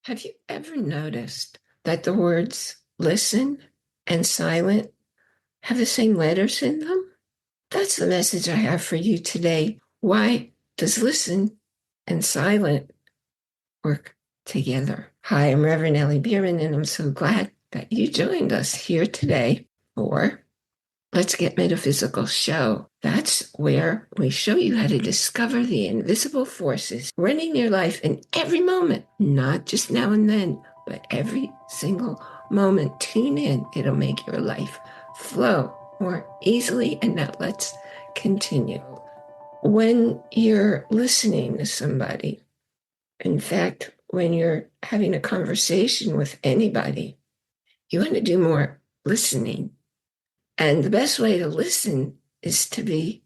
Have you ever noticed that the words listen and silent have the same letters in them? That's the message I have for you today. Why does listen and silent work together? Hi, I'm Reverend Ellie Bierman, and I'm so glad that you joined us here today for Let's Get Metaphysical Show. That's where we show you how to discover the invisible forces running your life in every moment, not just now and then, but every single moment. Tune in. It'll make your life flow more easily. And now let's continue. When you're listening to somebody, in fact, when you're having a conversation with anybody, you want to do more listening. And the best way to listen is to be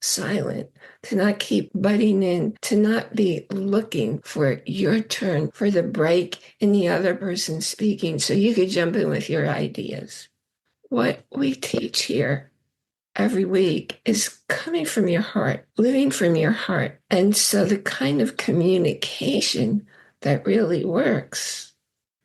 silent, to not keep butting in, to not be looking for your turn, for the break in the other person speaking so you could jump in with your ideas. What we teach here every week is coming from your heart, living from your heart. And so the kind of communication that really works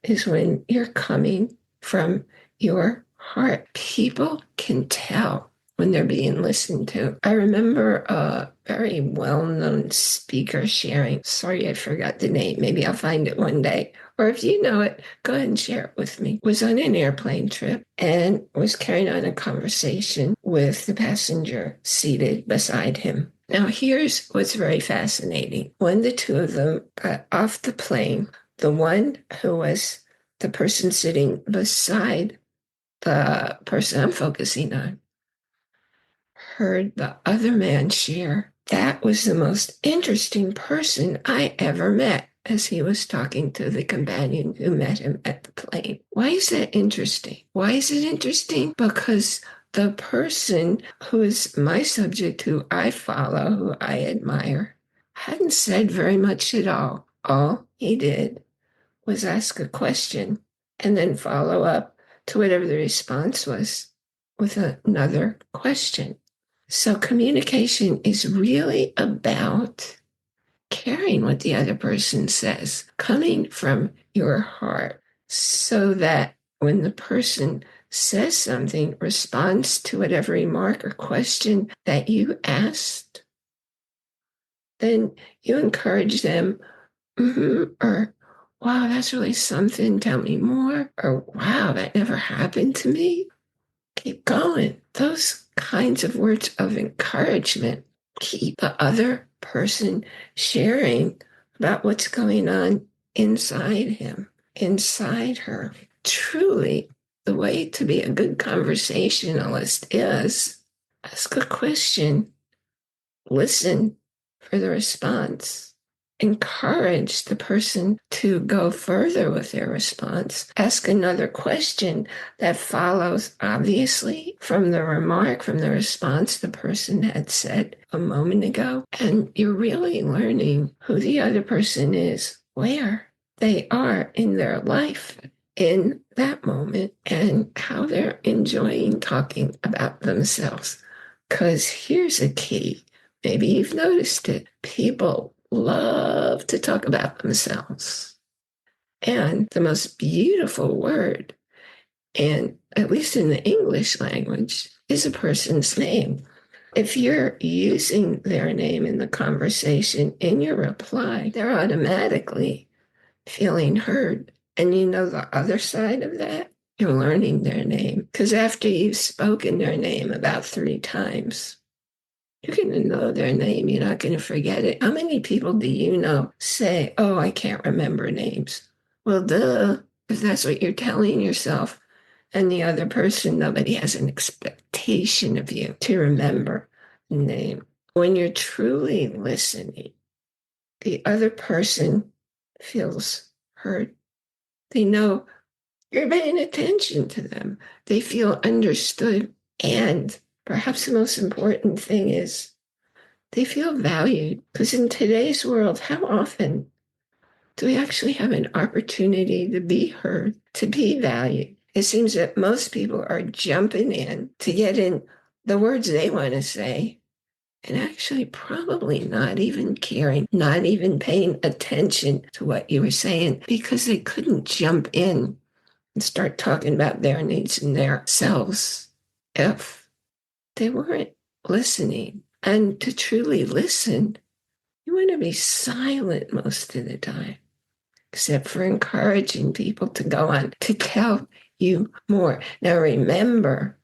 is when you're coming from your heart. People can tell when they're being listened to. I remember a very well-known speaker sharing, sorry, I forgot the name. Maybe I'll find it one day. Or if you know it, go ahead and share it with me. Was on an airplane trip and was carrying on a conversation with the passenger seated beside him. Now, here's what's very fascinating. When the two of them got off the plane, the one who was the person sitting beside the person I'm focusing on heard the other man share, "That was the most interesting person I ever met," as he was talking to the companion who met him at the plane. Why is that interesting? Why is it interesting? Because the person who is my subject, who I follow, who I admire, hadn't said very much at all. All he did was ask a question and then follow up to whatever the response was with another question. So communication is really about caring what the other person says, coming from your heart, so that when the person says something, responds to whatever remark or question that you asked, then you encourage them, or wow, that's really something. Tell me more. Or wow, that never happened to me. Keep going. Those kinds of words of encouragement keep the other person sharing about what's going on inside him, inside her. Truly, the way to be a good conversationalist is ask a question, listen for the response, encourage the person to go further with their response. Ask another question that follows, obviously, from the remark, from the response the person had said a moment ago. And you're really learning who the other person is, where they are in their life in that moment, and how they're enjoying talking about themselves. Because here's a key. Maybe you've noticed it. People love to talk about themselves. And the most beautiful word, and at least in the English language, is a person's name. If you're using their name in the conversation in your reply, they're automatically feeling heard. And you know the other side of that? You're learning their name. Because after you've spoken their name about 3 times, you're going to know their name. You're not going to forget it. How many people do you know say, oh, I can't remember names? Well, duh, if that's what you're telling yourself. And the other person, nobody has an expectation of you to remember the name. When you're truly listening, the other person feels heard. They know you're paying attention to them. They feel understood. And perhaps the most important thing is they feel valued. Because in today's world, how often do we actually have an opportunity to be heard, to be valued? It seems that most people are jumping in to get in the words they want to say and actually probably not even caring, not even paying attention to what you were saying because they couldn't jump in and start talking about their needs and their selves if they weren't listening. And to truly listen, you want to be silent most of the time, except for encouraging people to go on to tell you more. Now, remember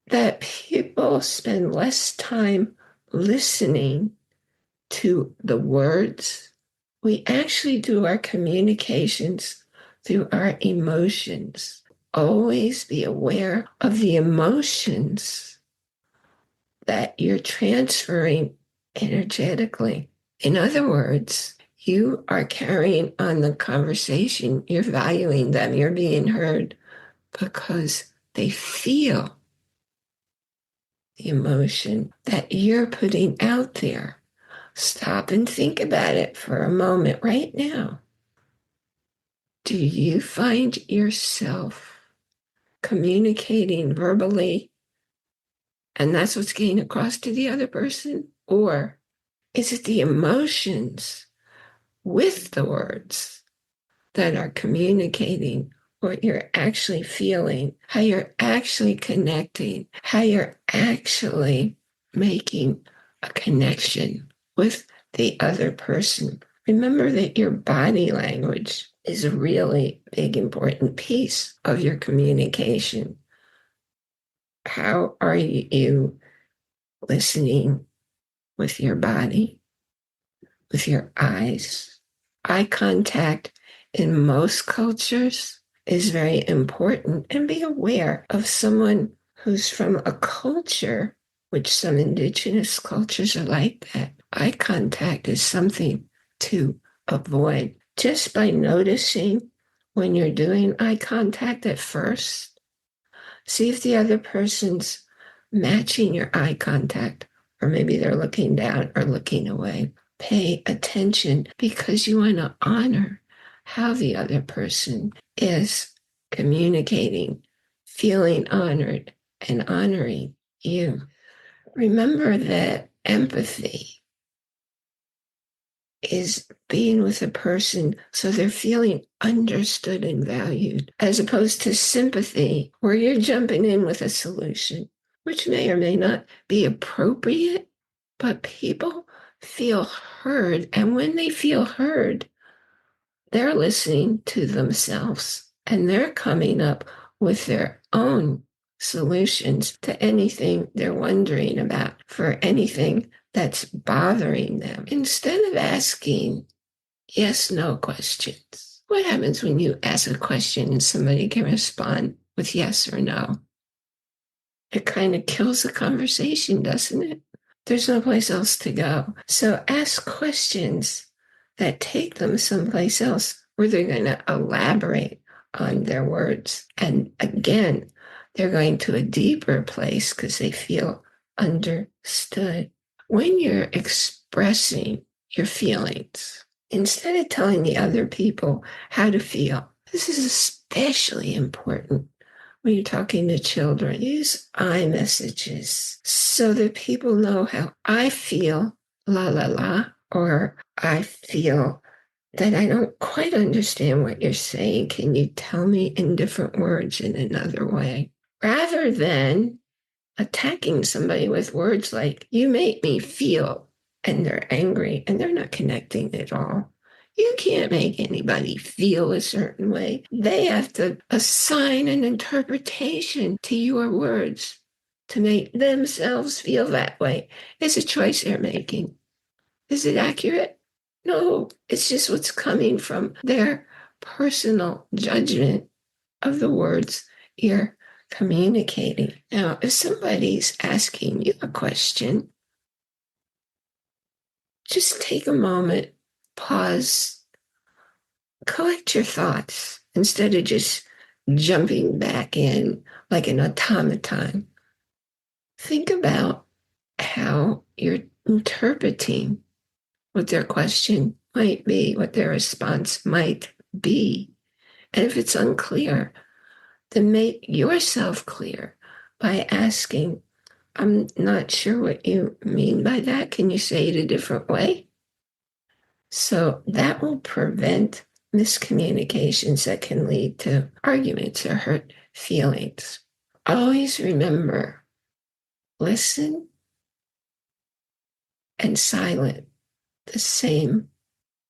that people spend less time listening to the words. We actually do our communications through our emotions. Always be aware of the emotions that you're transferring energetically. In other words, you are carrying on the conversation, you're valuing them, you're being heard because they feel the emotion that you're putting out there. Stop and think about it for a moment right now. Do you find yourself communicating verbally and that's what's getting across to the other person? Or is it the emotions with the words that are communicating what you're actually feeling, how you're actually connecting, how you're actually making a connection with the other person? Remember that your body language is a really big, important piece of your communication. How are you listening with your body, with your eyes? Eye contact in most cultures is very important, and be aware of someone who's from a culture, which some indigenous cultures are like that. Eye contact is something to avoid. Just by noticing when you're doing eye contact at first, see if the other person's matching your eye contact, or maybe they're looking down or looking away. Pay attention because you want to honor how the other person is communicating, feeling honored, and honoring you. Remember that empathy is being with a person so they're feeling understood and valued, as opposed to sympathy, where you're jumping in with a solution, which may or may not be appropriate, but people feel heard. And when they feel heard, they're listening to themselves and they're coming up with their own solutions to anything they're wondering about, for anything that's bothering them. Instead of asking yes, no questions, what happens when you ask a question and somebody can respond with yes or no? It kind of kills the conversation, doesn't it? There's no place else to go. So ask questions that take them someplace else where they're going to elaborate on their words. And again, they're going to a deeper place because they feel understood. When you're expressing your feelings, instead of telling the other people how to feel, this is especially important when you're talking to children. Use I messages so that people know how I feel, la la la, or I feel that I don't quite understand what you're saying. Can you tell me in different words in another way? Rather than attacking somebody with words like, you make me feel, and they're angry and they're not connecting at all. You can't make anybody feel a certain way. They have to assign an interpretation to your words to make themselves feel that way. It's a choice they're making. Is it accurate? No, it's just what's coming from their personal judgment of the words you're communicating. Now, if somebody's asking you a question, just take a moment, pause, collect your thoughts instead of just jumping back in like an automaton. Think about how you're interpreting what their question might be, what their response might be. And if it's unclear, then make yourself clear by asking, I'm not sure what you mean by that. Can you say it a different way? So that will prevent miscommunications that can lead to arguments or hurt feelings. Always remember, listen and silent, the same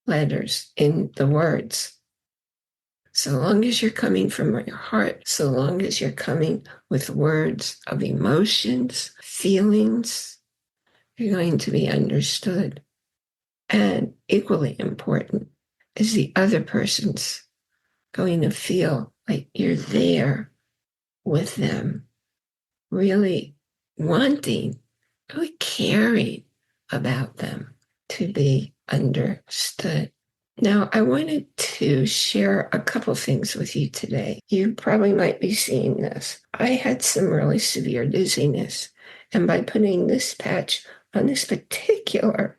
letters in the words. So long as you're coming from your heart, so long as you're coming with words of emotions, feelings, you're going to be understood. And equally important is the other person's going to feel like you're there with them, really wanting, really caring about them to be understood. Now, I wanted to share a couple things with you today. You probably might be seeing this. I had some really severe dizziness, and by putting this patch on this particular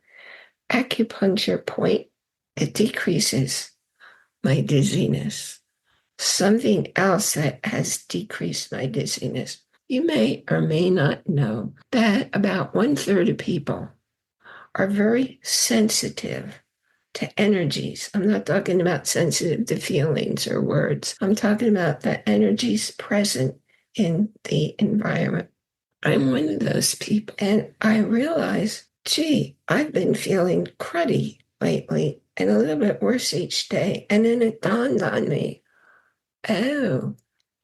acupuncture point, it decreases my dizziness. Something else that has decreased my dizziness. You may or may not know that about 1/3 of people are very sensitive to energies. I'm not talking about sensitive to feelings or words. I'm talking about the energies present in the environment. I'm one of those people. And I realize, gee, I've been feeling cruddy lately and a little bit worse each day. And then it dawned on me, oh,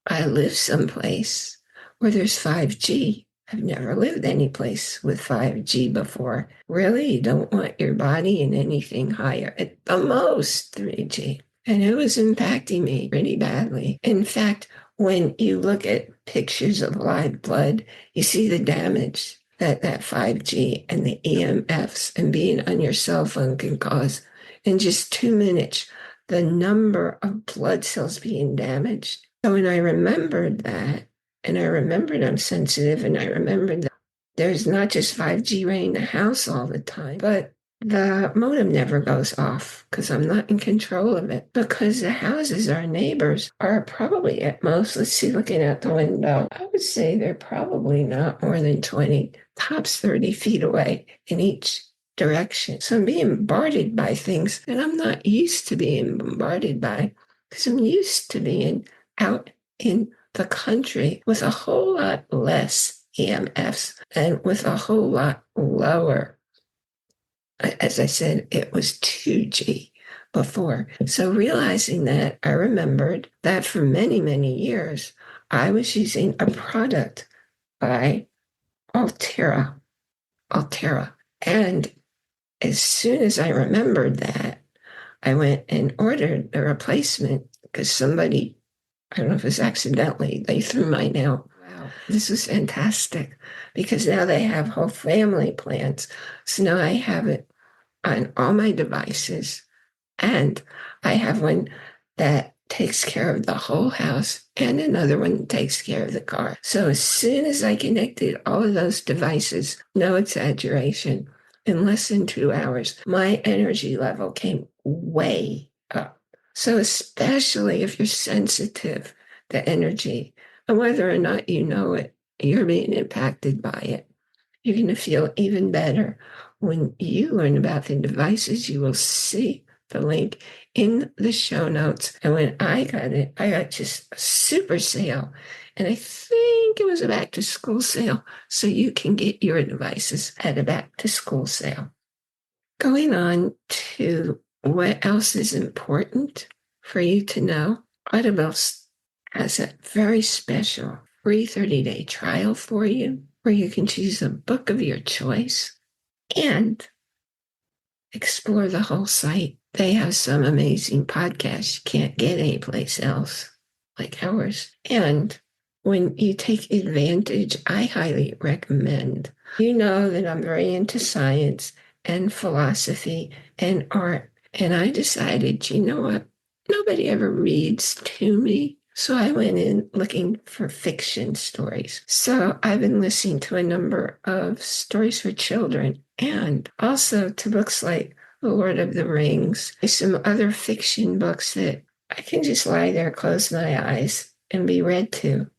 I live someplace where there's 5G. I've never lived any place with 5G before. Really, you don't want your body in anything higher. At the most, 3G. And it was impacting me pretty badly. In fact, when you look at pictures of live blood, you see the damage that 5G and the EMFs and being on your cell phone can cause. In just 2 minutes, the number of blood cells being damaged. So when I remembered that, and I remembered I'm sensitive, and I remembered that there's not just 5G right in the house all the time, but the modem never goes off because I'm not in control of it. Because the houses, our neighbors, are probably at most, let's see, looking out the window, I would say they're probably not more than 20, tops 30 feet away in each direction. So I'm being bombarded by things that I'm not used to being bombarded by because I'm used to being out in the country with a whole lot less EMFs and with a whole lot lower. As I said, it was 2G before. So realizing that, I remembered that for many, many years, I was using a product by Altera. And as soon as I remembered that, I went and ordered a replacement because somebody, I don't know if it was accidentally, they threw mine out. Wow. This was fantastic because now they have whole family plans. So now I have it on all my devices, and I have one that takes care of the whole house and another one that takes care of the car. So as soon as I connected all of those devices, no exaggeration, in less than 2 hours, my energy level came way up. So especially if you're sensitive to energy, and whether or not you know it, you're being impacted by it. You're going to feel even better when you learn about the devices. You will see the link in the show notes. And when I got it, I got just a super sale. And I think it was a back to school sale. So you can get your devices at a back to school sale. Going on to what else is important for you to know, Audible has a very special free 30-day trial for you where you can choose a book of your choice and explore the whole site. They have some amazing podcasts you can't get anyplace else, like ours. And when you take advantage, I highly recommend. You know that I'm very into science and philosophy and art. And I decided, you know what? Nobody ever reads to me. So I went in looking for fiction stories. So I've been listening to a number of stories for children and also to books like The Lord of the Rings, some other fiction books that I can just lie there, close my eyes, and be read to.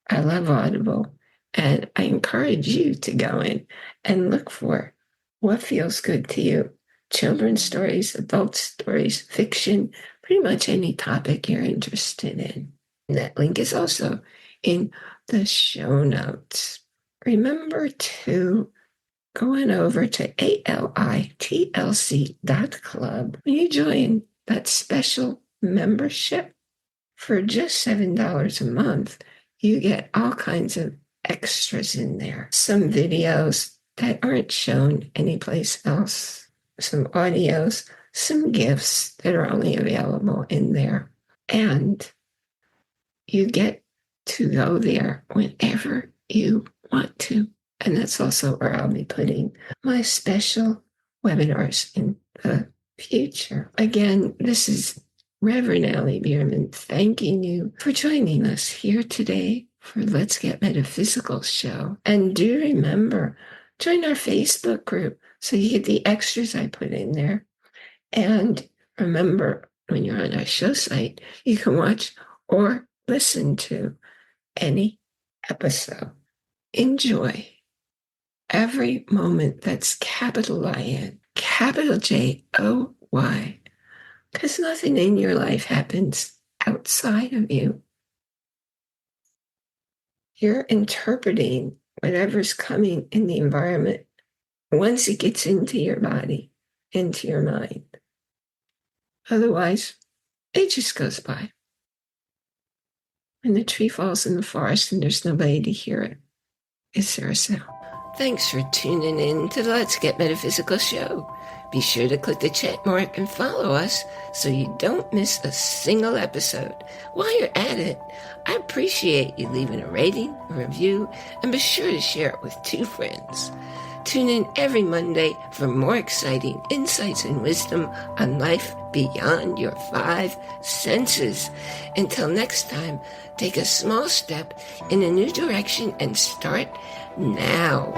I love Audible. And I encourage you to go in and look for what feels good to you. Children's stories, adult stories, fiction, pretty much any topic you're interested in. And that link is also in the show notes. Remember to go on over to alitlc.club. When you join that special membership for just $7 a month, you get all kinds of extras in there. Some videos that aren't shown anyplace else, some audios, some gifts that are only available in there. And you get to go there whenever you want to. And that's also where I'll be putting my special webinars in the future. Again, this is Reverend Allie Bierman thanking you for joining us here today for Let's Get Metaphysical show. And do remember, join our Facebook group so you get the extras I put in there. And remember, when you're on our show site, you can watch or listen to any episode. Enjoy every moment that's capital I-N, capital J-O-Y, because nothing in your life happens outside of you. You're interpreting whatever's coming in the environment once it gets into your body, into your mind. Otherwise, it just goes by. When the tree falls in the forest and there's nobody to hear it, is there a sound? Thanks for tuning in to the Let's Get Metaphysical show. Be sure to click the check mark and follow us so you don't miss a single episode. While you're at it, I appreciate you leaving a rating, a review, and be sure to share it with 2 friends. Tune in every Monday for more exciting insights and wisdom on life beyond your 5 senses. Until next time, take a small step in a new direction and start now.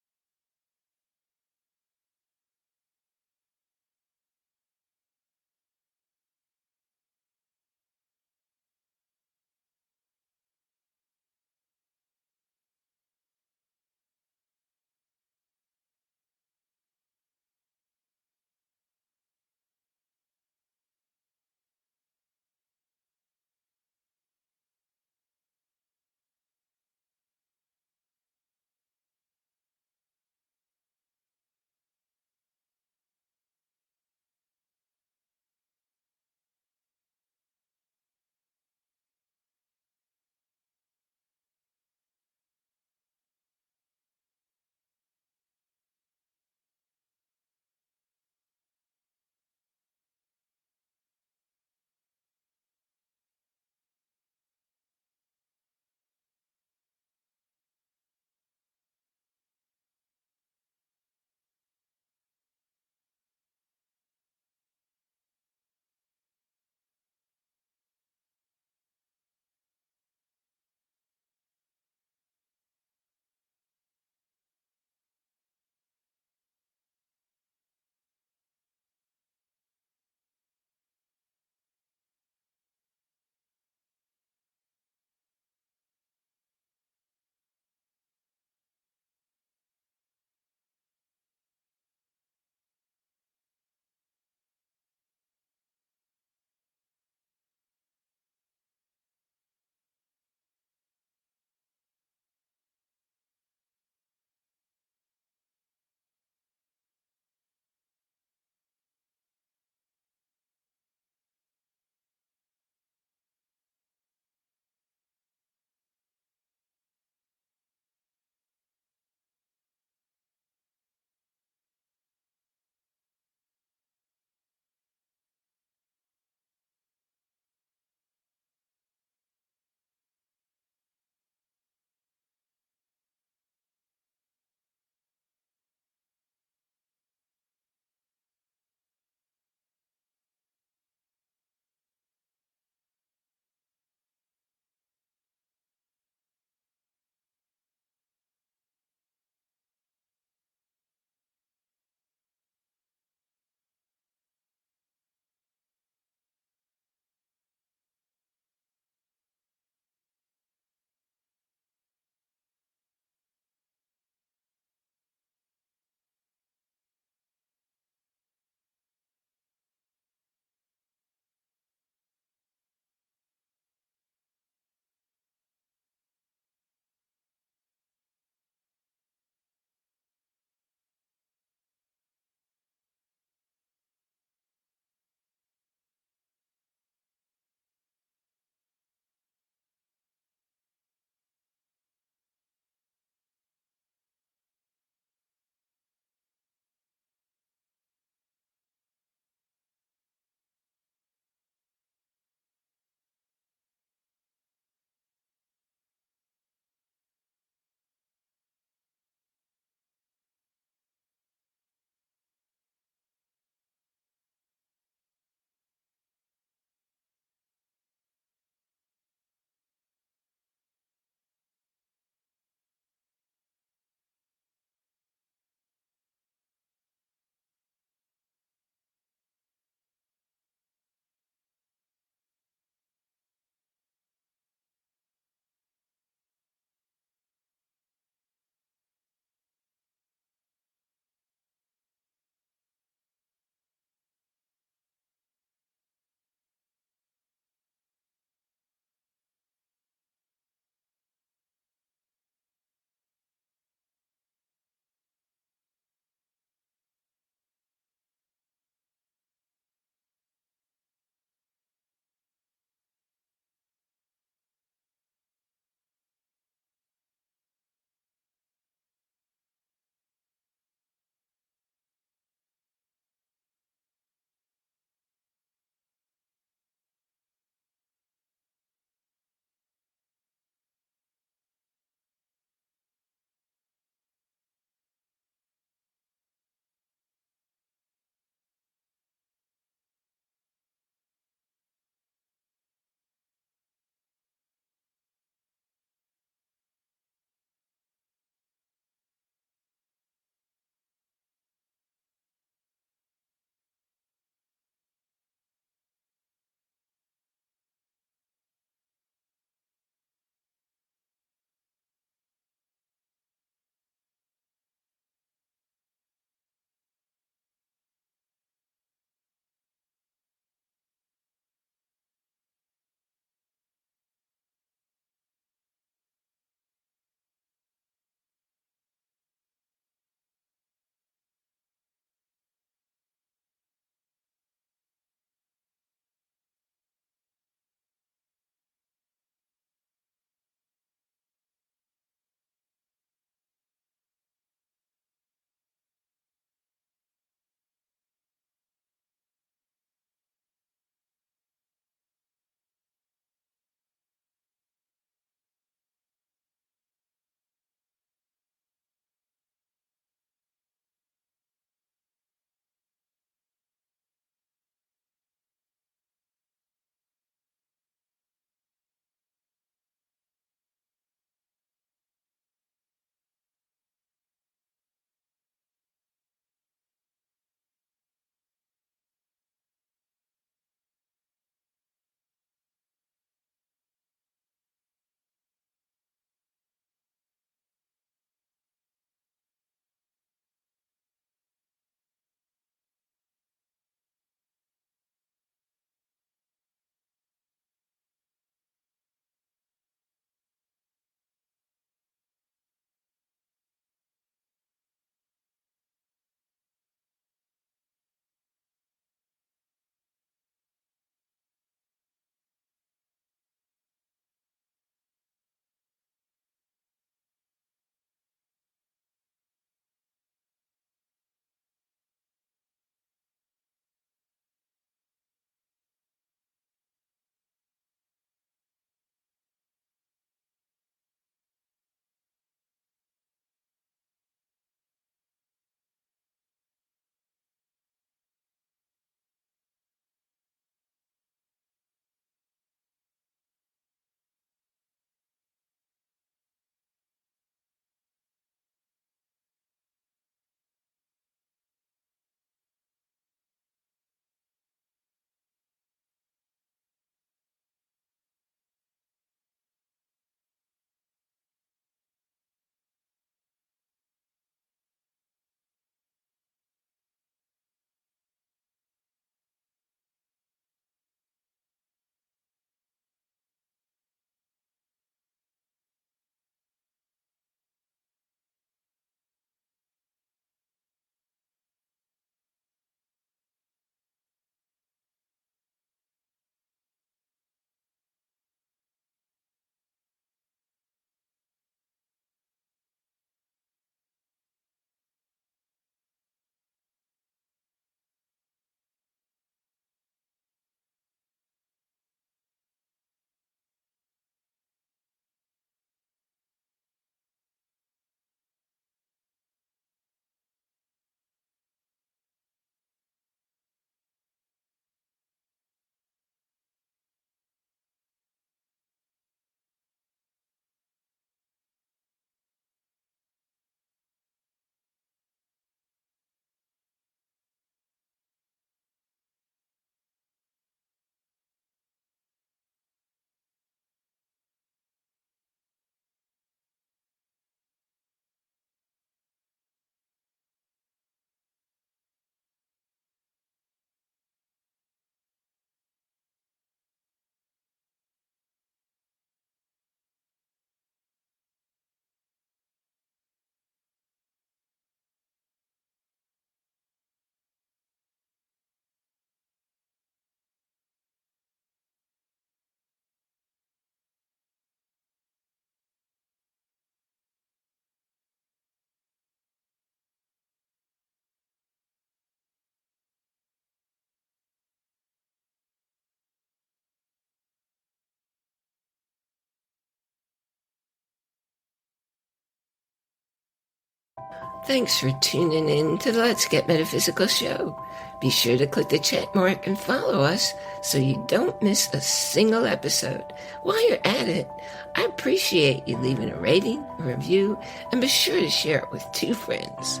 Thanks for tuning in to the Let's Get Metaphysical show. Be sure to click the check mark and follow us so you don't miss a single episode. While you're at it, I appreciate you leaving a rating, a review, and be sure to share it with 2 friends.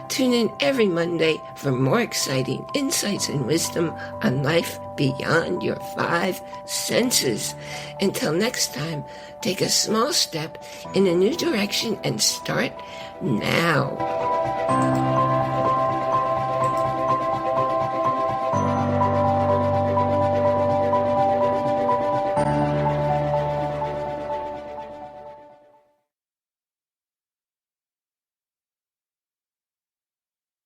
Tune in every Monday for more exciting insights and wisdom on life beyond your 5 senses. Until next time, take a small step in a new direction and start now.